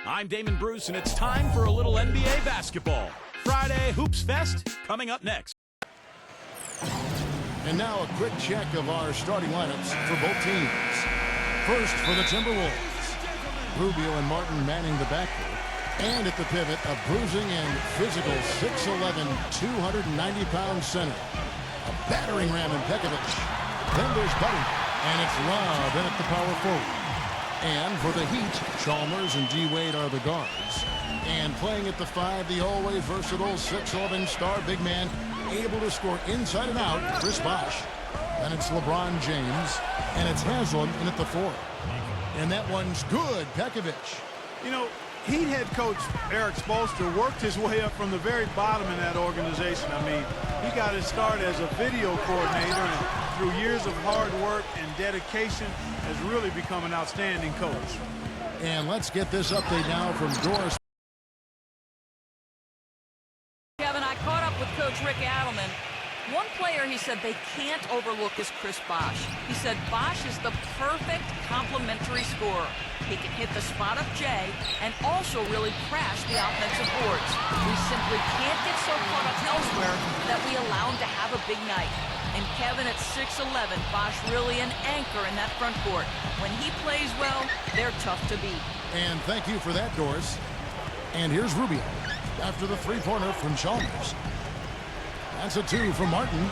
I'm Damon Bruce, and it's time for a little NBA basketball. Friday Hoops Fest coming up next. And now a quick check of our starting lineups for both teams. First for the Timberwolves, Rubio and Martin manning the backcourt. And at the pivot, a bruising and physical 6'11", 290-pound center. A battering ram in Pekovic. Then there's Buddy, and it's Love in at the power forward. And for the Heat, Chalmers and D-Wade are the guards. And playing at the 5, the always versatile 6'11" star big man, able to score inside and out, Chris Bosh. Then it's LeBron James, and it's Haslam in at the 4. And that one's good, Pekovic. You know, Heat head coach Eric Spoelstra worked his way up from the very bottom in that organization. I mean, he got his start as a video coordinator, and through years of hard work and dedication has really become an outstanding coach. And let's get this update now from Doris. Kevin, I caught up with Coach Rick Adelman. One player he said they can't overlook is Chris Bosh. He said Bosh is the perfect complementary scorer. He can hit the spot-up J and also really crash the offensive boards. We simply can't get so caught up elsewhere that we allow him to have a big night. And Kevin, at 6'11", Bosh really an anchor in that front court. When he plays well, they're tough to beat. And thank you for that, Doris. And here's Rubio after the three-pointer from Chalmers. That's a 2 from Martin.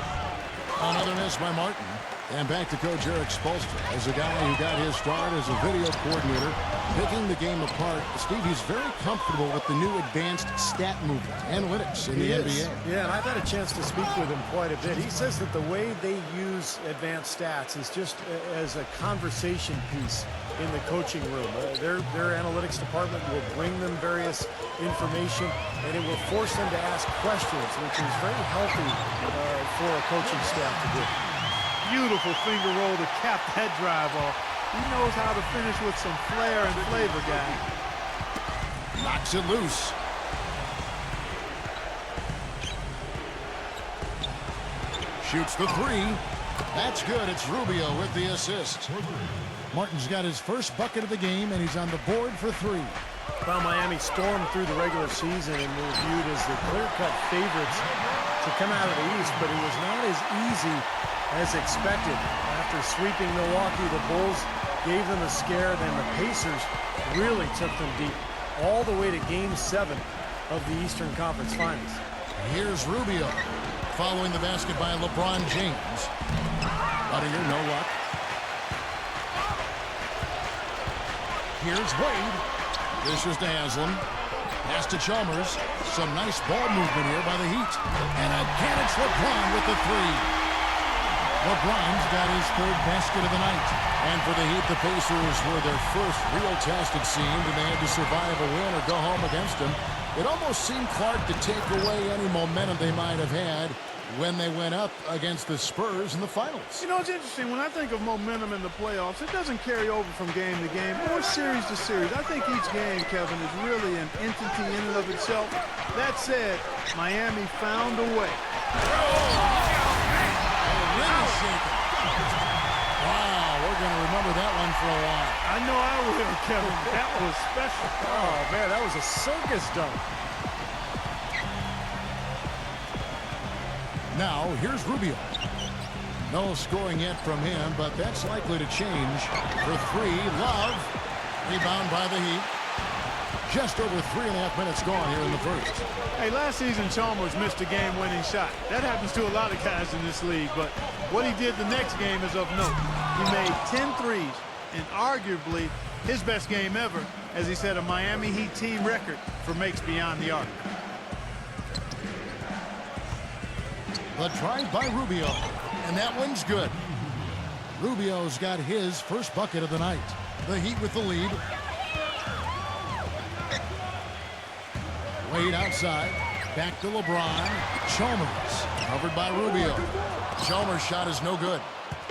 Another miss by Martin. And back to Coach Eric Spoelstra as a guy who got his start as a video coordinator, picking the game apart. Steve, he's very comfortable with the new advanced stat movement, analytics in the NBA. Yeah, and I've had a chance to speak with him quite a bit. He says that the way they use advanced stats is just as a conversation piece in the coaching room. Their analytics department will bring them various information, and it will force them to ask questions, which is very healthy for a coaching staff to do. Beautiful finger roll to cap that drive off. He knows how to finish with some flair and flavor, guy. Knocks it loose. Shoots the 3. That's good. It's Rubio with the assist. Martin's got his first bucket of the game, and he's on the board for 3. Well, Miami stormed through the regular season and were viewed as the clear-cut favorites to come out of the East, but it was not as easy as expected. After sweeping Milwaukee, the Bulls gave them a scare, then the Pacers really took them deep, all the way to Game 7 of the Eastern Conference Finals. Here's Rubio, following the basket by LeBron James. Out of here, no luck. Here's Wade. This is to Haslam. Pass to Chalmers. Some nice ball movement here by the Heat. And again, it's LeBron with the 3. LeBron's got his 3rd basket of the night. And for the Heat, the Pacers were their first real test, it seemed, and they had to survive a win or go home against them. It almost seemed, Clark, to take away any momentum they might have had when they went up against the Spurs in the finals. You know, it's interesting. When I think of momentum in the playoffs, it doesn't carry over from game to game or series to series. I think each game, Kevin, is really an entity in and of itself. That said, Miami found a way. Wow, we're going to remember that one for a while. I know I will, Kevin. That was special. Oh, man, that was a circus dunk. Now, here's Rubio. No scoring yet from him, but that's likely to change. For 3, Love. Rebound by the Heat. Just over 3.5 minutes gone here in the first. Hey, last season, Chalmers missed a game-winning shot. That happens to a lot of guys in this league, but what he did the next game is of note. He made 10 threes, and arguably his best game ever, as he set a Miami Heat team record for makes beyond the arc. The drive by Rubio, and that one's good. Rubio's got his first bucket of the night. The Heat with the lead. Wade outside. Back to LeBron. Chalmers. Covered by Rubio. Chalmers' shot is no good.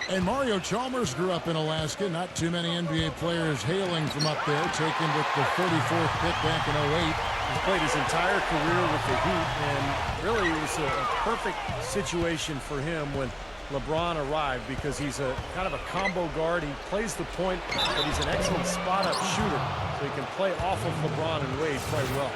And Mario Chalmers grew up in Alaska. Not too many NBA players hailing from up there. Taken with the 44th pick back in 08. He's played his entire career with the Heat, and really it was a perfect situation for him when LeBron arrived because he's a kind of a combo guard. He plays the point, but he's an excellent spot-up shooter, so he can play off of LeBron and Wade quite well.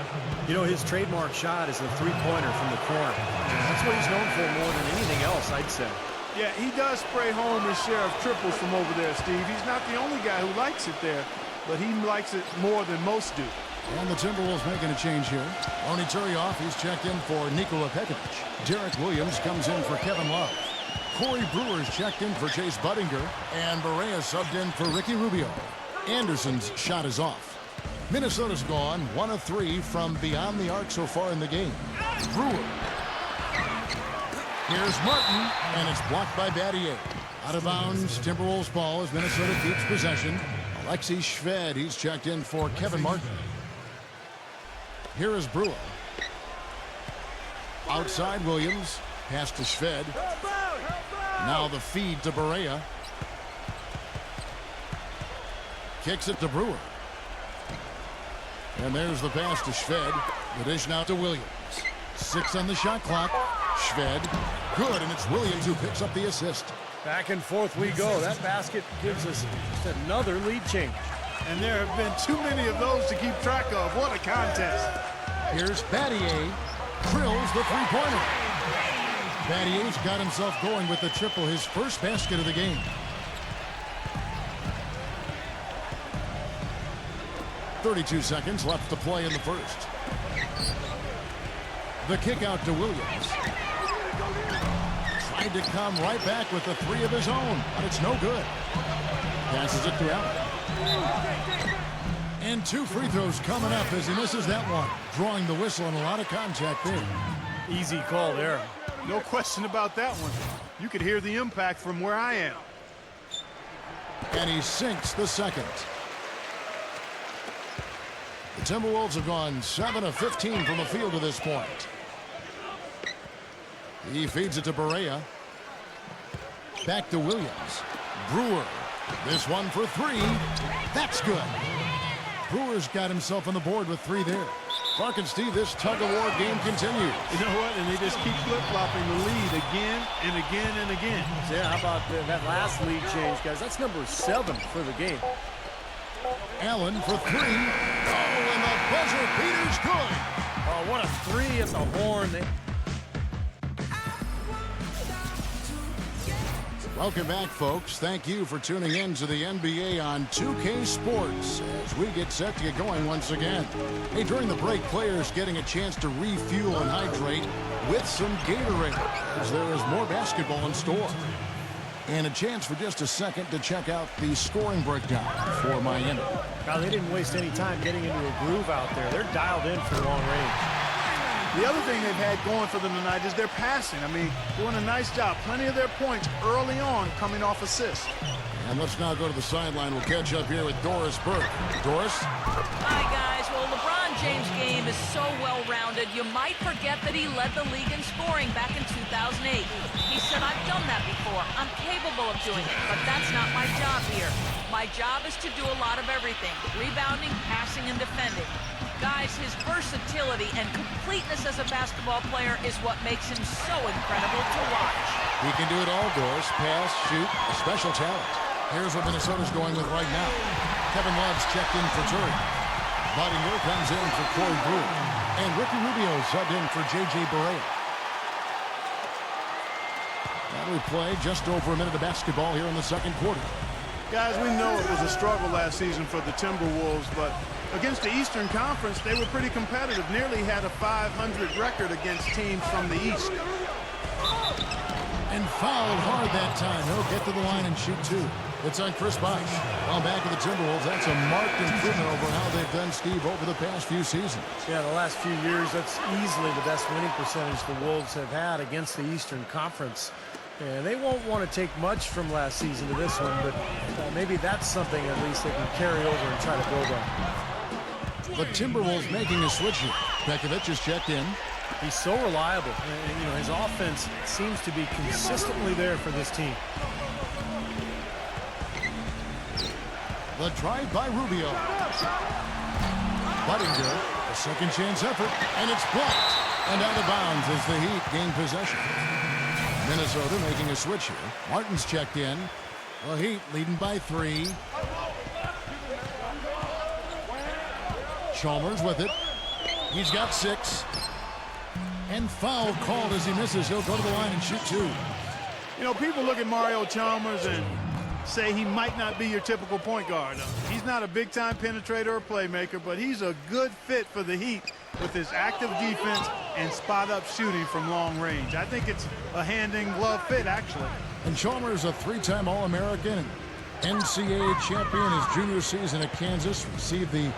You know, his trademark shot is the three-pointer from the corner. That's what he's known for more than anything else, I'd say. Yeah, he does spray home his share of triples from over there, Steve. He's not the only guy who likes it there, but he likes it more than most do. And the Timberwolves making a change here. Arnie Turioff, he's checked in for Nikola Pekovic. Derek Williams comes in for Kevin Love. Corey Brewer's checked in for Chase Budinger. And Barea subbed in for Ricky Rubio. Anderson's shot is off. Minnesota's gone 1 of 3 from beyond the arc so far in the game. Brewer. Here's Martin, and it's blocked by Battier. Out of bounds, Timberwolves ball as Minnesota keeps possession. Alexi Shved, he's checked in for Kevin Martin. Here is Brewer. Outside Williams. Pass to Shved. Now the feed to Barea. Kicks it to Brewer. And there's the pass to Shved. The dish now to Williams. 6 on the shot clock. Shved. Good, and it's Williams who picks up the assist. Back and forth we go. That basket gives us just another lead change. And there have been too many of those to keep track of. What a contest. Here's Battier. Drills the three-pointer. Battier's got himself going with the triple, his first basket of the game. 32 seconds left to play in the first. The kick out to Williams. Tried to come right back with the 3 of his own, but it's no good. Passes it to Allen. And 2 free throws coming up as he misses that one. Drawing the whistle and a lot of contact there. Easy call there. No question about that one. You could hear the impact from where I am. And he sinks the second. The Timberwolves have gone 7 of 15 from the field to this point. He feeds it to Barea. Back to Williams. Brewer. This one for 3. That's good. Brewer's got himself on the board with 3 there. Clark and Steve, this tug-of-war game continues. You know what? And they just keep flip-flopping the lead again and again and again. Yeah, how about that last lead change, guys? That's number 7 for the game. Allen for 3. Oh, and the buzzer beater's good. Oh, what a 3 at the horn. Welcome back, folks. Thank you for tuning in to the NBA on 2K Sports as we get set to get going once again. Hey, during the break, players getting a chance to refuel and hydrate with some Gatorade as there is more basketball in store. And a chance for just a second to check out the scoring breakdown for Miami. Now, they didn't waste any time getting into a groove out there. They're dialed in for long range. The other thing they've had going for them tonight is their passing. I mean, doing a nice job. Plenty of their points early on coming off assists. And let's now go to the sideline. We'll catch up here with Doris Burke. Doris? Hi, guys. Well, LeBron James' game is so well-rounded, you might forget that he led the league in scoring back in 2008. He said, I've done that before. I'm capable of doing it, but that's not my job here. My job is to do a lot of everything, rebounding, passing, and defending. Guys, his versatility and completeness as a basketball player is what makes him so incredible to watch. He can do it all, Doris. Pass, shoot, a special talent. Here's what Minnesota's going with right now. Kevin Love's checked in for Turry. Budinger comes in for Corey Brewer. And Ricky Rubio subbed in for J.J. Barea. Now we play just over a minute of basketball here in the second quarter. Guys, we know it was a struggle last season for the Timberwolves, but against the Eastern Conference, they were pretty competitive. Nearly had a 500 record against teams from the East. And fouled hard that time. He'll get to the line and shoot 2. It's on Chris Bosh. Well, back to the Timberwolves. That's a marked improvement over how they've done, Steve, over the past few seasons. Yeah, the last few years, that's easily the best winning percentage the Wolves have had against the Eastern Conference. And they won't want to take much from last season to this one, but maybe that's something at least they can carry over and try to build on. The Timberwolves making a switch here. Pekovic is checked in. He's so reliable. And, you know, his offense seems to be consistently there for this team. The drive by Rubio. Budinger, a second chance effort, and it's blocked. And out of bounds as the Heat gain possession. Minnesota making a switch here. Martin's checked in. The Heat leading by 3. Chalmers with it. He's got 6. And foul called as he misses. He'll go to the line and shoot 2. You know, people look at Mario Chalmers and say he might not be your typical point guard. He's not a big-time penetrator or playmaker, but he's a good fit for the Heat with his active defense and spot-up shooting from long range. I think it's a hand-in-glove fit, actually. And Chalmers, a 3-time All-American and NCAA champion his junior season at Kansas, received the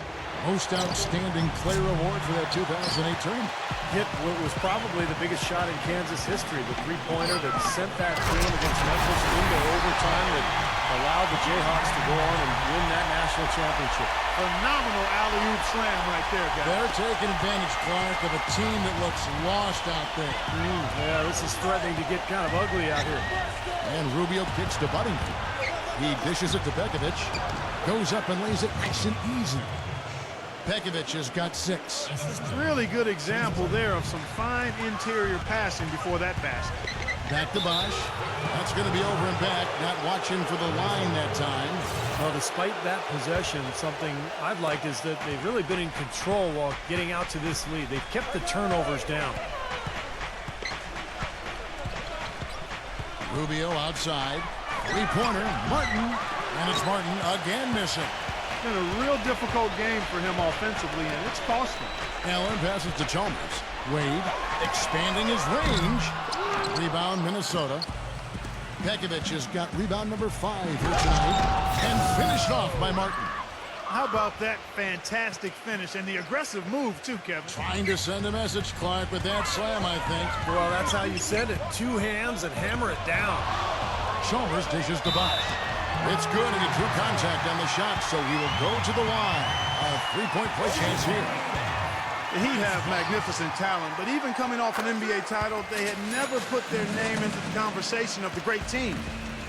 Most Outstanding Player Award for that 2008 tournament. Hit what was probably the biggest shot in Kansas history, the three-pointer that sent that team against Memphis into overtime that allowed the Jayhawks to go on and win that national championship. Phenomenal alley-oop slam right there, guys. They're taking advantage, Clark, of a team that looks lost out there. Yeah, this is threatening to get kind of ugly out here. And Rubio kicks to Buddington. He dishes it to Pekovic. Goes up and lays it nice and easy. Pekovic has got 6. Really good example there of some fine interior passing before that basket. Back to Bosch. That's going to be over and back. Not watching for the line that time. Well, despite that possession, something I've liked is that they've really been in control while getting out to this lead. They've kept the turnovers down. Rubio outside. 3-pointer. Martin. And it's Martin again missing. It's been a real difficult game for him offensively, and it's cost him. Allen passes to Chalmers. Wade expanding his range. Rebound Minnesota. Pekovic has got rebound number 5 here tonight. And finished off by Martin. How about that fantastic finish and the aggressive move, too, Kevin? Trying to send a message, Clark, with that slam, I think. Well, that's how you send it. 2 hands and hammer it down. Chalmers dishes to Bosch. It's good, and he drew contact on the shot, so he will go to the line. A 3-point play chance here. The Heat have magnificent talent, but even coming off an NBA title, they had never put their name into the conversation of the great team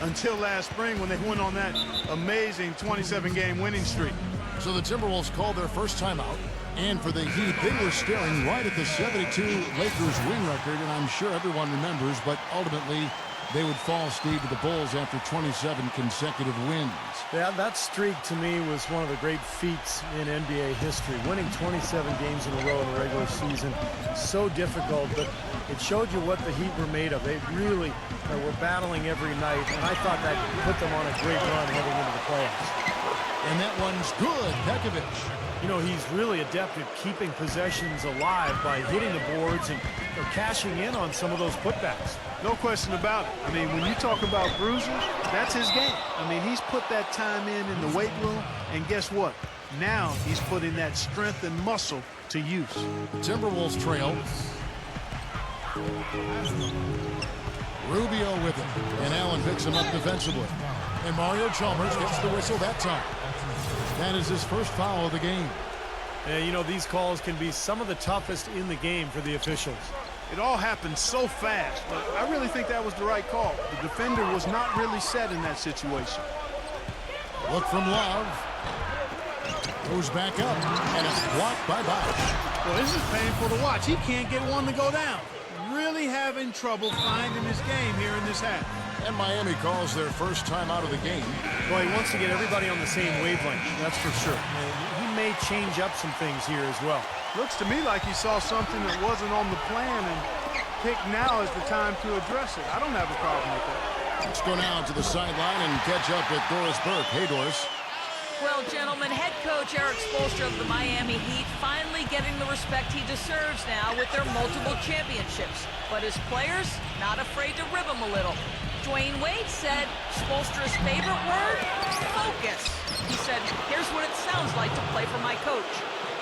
until last spring when they went on that amazing 27-game winning streak. So the Timberwolves called their first timeout, and for the Heat, they were staring right at the 72 Lakers win record, and I'm sure everyone remembers, but ultimately they would fall, Steve, to the Bulls after 27 consecutive wins. Yeah, that streak to me was one of the great feats in NBA history. Winning 27 games in a row in the regular season, so difficult, but it showed you what the Heat were made of. They really were battling every night, and I thought that put them on a great run heading into the playoffs. And that one's good. Pekovic. You know, he's really adept at keeping possessions alive by hitting the boards and cashing in on some of those putbacks. No question about it. I mean, when you talk about bruisers, that's his game. I mean, he's put that time in the weight room, and guess what? Now he's putting that strength and muscle to use. Timberwolves trail. Rubio with it, and Allen picks him up defensively. And Mario Chalmers gets the whistle that time. That is his first foul of the game. And, you know, these calls can be some of the toughest in the game for the officials. It all happened so fast, but I really think that was the right call. The defender was not really set in that situation. Look from Love. Goes back up, and it's blocked by Bosch. Well, this is painful to watch. He can't get one to go down. Really having trouble finding his game here in this half. And Miami calls their first time out of the game. Well, he wants to get everybody on the same wavelength, that's for sure. And he may change up some things here as well. Looks to me like he saw something that wasn't on the plan and picked now as the time to address it. I don't have a problem with that. Let's go now to the sideline and catch up with Doris Burke. Hey, Doris. Well, gentlemen, head coach Eric Spoelstra of the Miami Heat finally getting the respect he deserves now with their multiple championships. But his players, not afraid to rib him a little. Dwayne Wade said Spoelstra's favorite word, focus. He said, here's what it sounds like to play for my coach.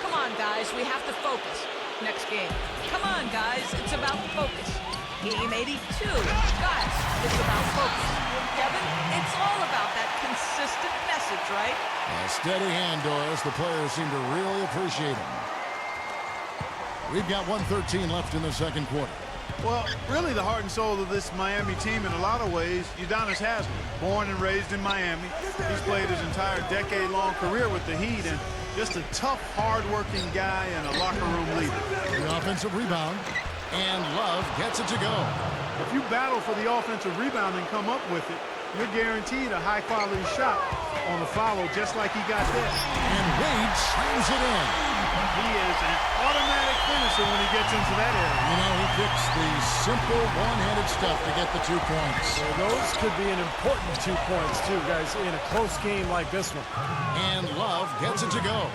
Come on, guys, we have to focus. Next game. Come on, guys, it's about focus. Game 82. Guys, it's about focus. Kevin, it's all about that consistent message, right? A steady hand, Doris. The players seem to really appreciate him. We've got 1:13 left in the second quarter. Well, really the heart and soul of this Miami team in a lot of ways, Udonis Haslem. Born and raised in Miami. He's played his entire decade-long career with the Heat and just a tough, hard-working guy and a locker room leader. The offensive rebound, and Love gets it to go. If you battle for the offensive rebound and come up with it, you're guaranteed a high-quality shot on the follow, just like he got there. And Wade slams it in. He is an automatic finisher when he gets into that area. You know, he picks the simple one-handed stuff to get the 2 points. So those could be an important 2 points, too, guys, in a close game like this one. And Love gets it to go.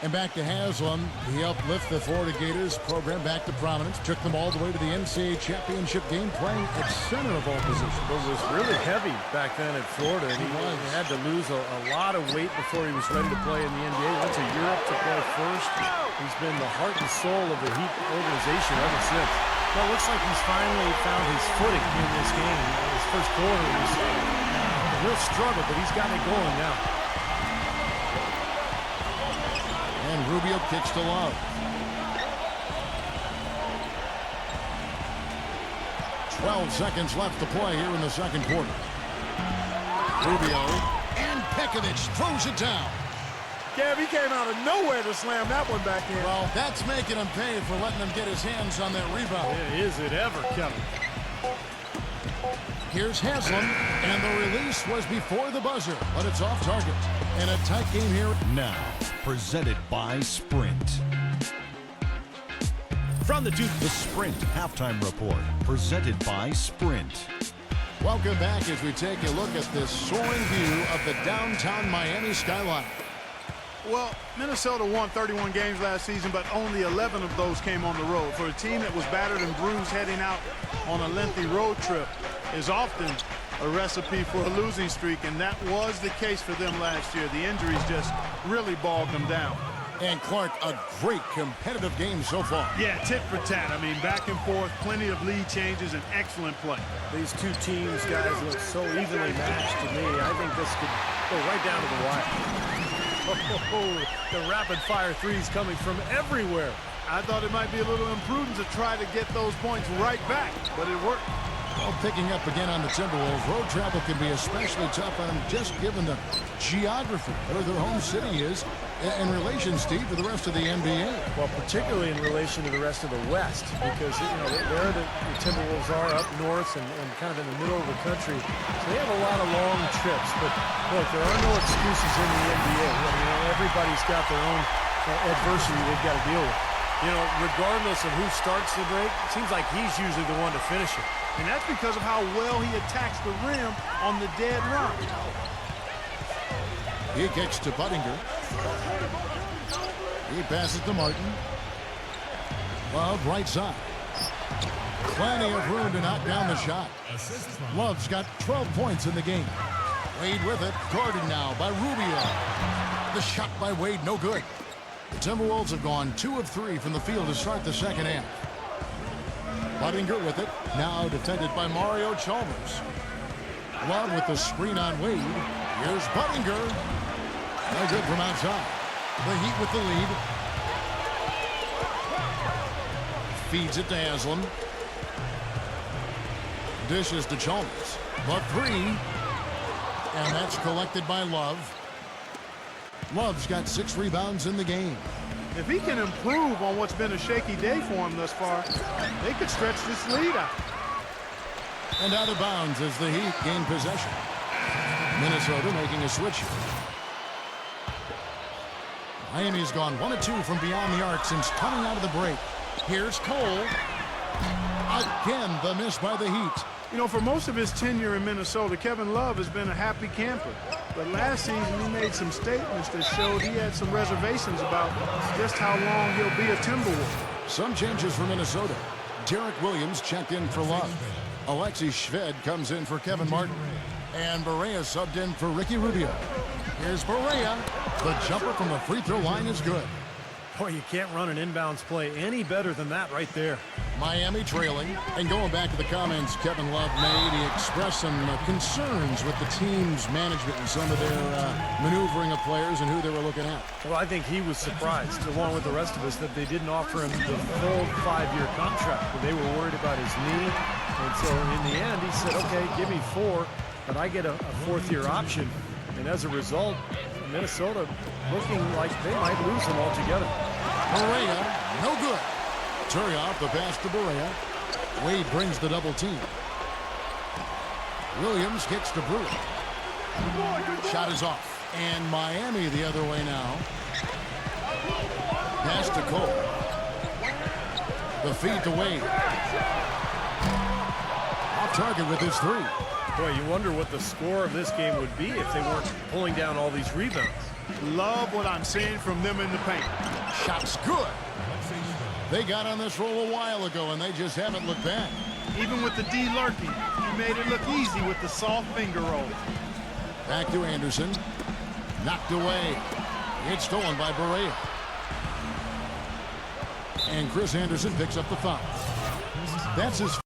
And back to Haslam. He helped lift the Florida Gators program back to prominence. Took them all the way to the NCAA championship game, playing at center of all positions. But was really heavy back then at Florida. And he had to lose a lot of weight before he was ready to play in the NBA. Went to Europe to play first. He's been the heart and soul of the Heat organization ever since. Well, it looks like he's finally found his footing in this game. His first quarter was a real struggle, but he's got it going now. And Rubio kicks to Love. 12 seconds left to play here in the second quarter. Rubio and Pekovic throws it down. Gav, he came out of nowhere to slam that one back in. Well, that's making him pay for letting him get his hands on that rebound. Yeah, is it ever, Kevin? Here's Haslam, and the release was before the buzzer, but it's off target. And a tight game here. Now, presented by Sprint. From the Sprint Halftime Report, presented by Sprint. Welcome back as we take a look at this soaring view of the downtown Miami skyline. Well, Minnesota won 31 games last season, but only 11 of those came on the road. For a team that was battered and bruised heading out on a lengthy road trip is often a recipe for a losing streak, and that was the case for them last year. The injuries just really bogged them down. And Clark, a great competitive game so far. Yeah, tit for tat. I mean, back and forth, plenty of lead changes, and excellent play. These two teams, guys, look so evenly matched to me. I think this could go right down to the wire. Oh, the rapid-fire threes coming from everywhere. I thought it might be a little imprudent to try to get those points right back, but it worked. Well, picking up again on the Timberwolves, road travel can be especially tough on them just given the geography where their home city is in relation, Steve, to the rest of the NBA. Well, particularly in relation to the rest of the West, because, you know, there the Timberwolves are up north and kind of in the middle of the country. So they have a lot of long trips. But, look, there are no excuses in the NBA. You know, everybody's got their own adversity they've got to deal with. You know, regardless of who starts the break, it seems like he's usually the one to finish it. And that's because of how well he attacks the rim on the dead run. He kicks to Buttinger. He passes to Martin. Love right side. Plenty of room to knock down the shot. Love's got 12 points in the game. Wade with it. Guarded now by Rubio. The shot by Wade, no good. The Timberwolves have gone 2 of 3 from the field to start the second half. Buttinger with it. Now defended by Mario Chalmers. Love with the screen on Wade. Here's Buttinger. No good from outside. The Heat with the lead. Feeds it to Haslam. Dishes to Chalmers. The three. And that's collected by Love. Love's got 6 rebounds in the game. If he can improve on what's been a shaky day for him thus far, they could stretch this lead out. And out of bounds as the Heat gain possession. Minnesota making a switch here. Miami's gone 1 of 2 from beyond the arc since coming out of the break. Here's Cole. Again, the miss by the Heat. You know, for most of his tenure in Minnesota, Kevin Love has been a happy camper. But last season, he made some statements that showed he had some reservations about just how long he'll be a Timberwolf. Some changes for Minnesota. Derek Williams checked in for Love. Alexi Shved comes in for Kevin Martin. And Barea subbed in for Ricky Rubio. Here's Barea. The jumper from the free throw line is good. Boy, you can't run an inbounds play any better than that right there. Miami trailing. And going back to the comments Kevin Love made, he expressed some concerns with the team's management and some of their maneuvering of players and who they were looking at. Well, I think he was surprised, along with the rest of us, that they didn't offer him the full 5-year contract. But they were worried about his knee. And so in the end, he said, okay, give me 4, but I get a 4th-year option. And as a result, Minnesota looking like they might lose him altogether. Barea, no good. Turioff the pass to Barea. Wade brings the double team. Williams gets to Brewer. Shot is off. And Miami the other way now. Pass to Cole. The feed to Wade. Off target with his three. Boy, you wonder what the score of this game would be if they weren't pulling down all these rebounds. Love what I'm seeing from them in the paint. Shot's good. They got on this roll a while ago, and they just haven't looked back. Even with the D lurking, he made it look easy with the soft finger roll. Back to Anderson. Knocked away. It's stolen by Barea. And Chris Anderson picks up the foul. That's his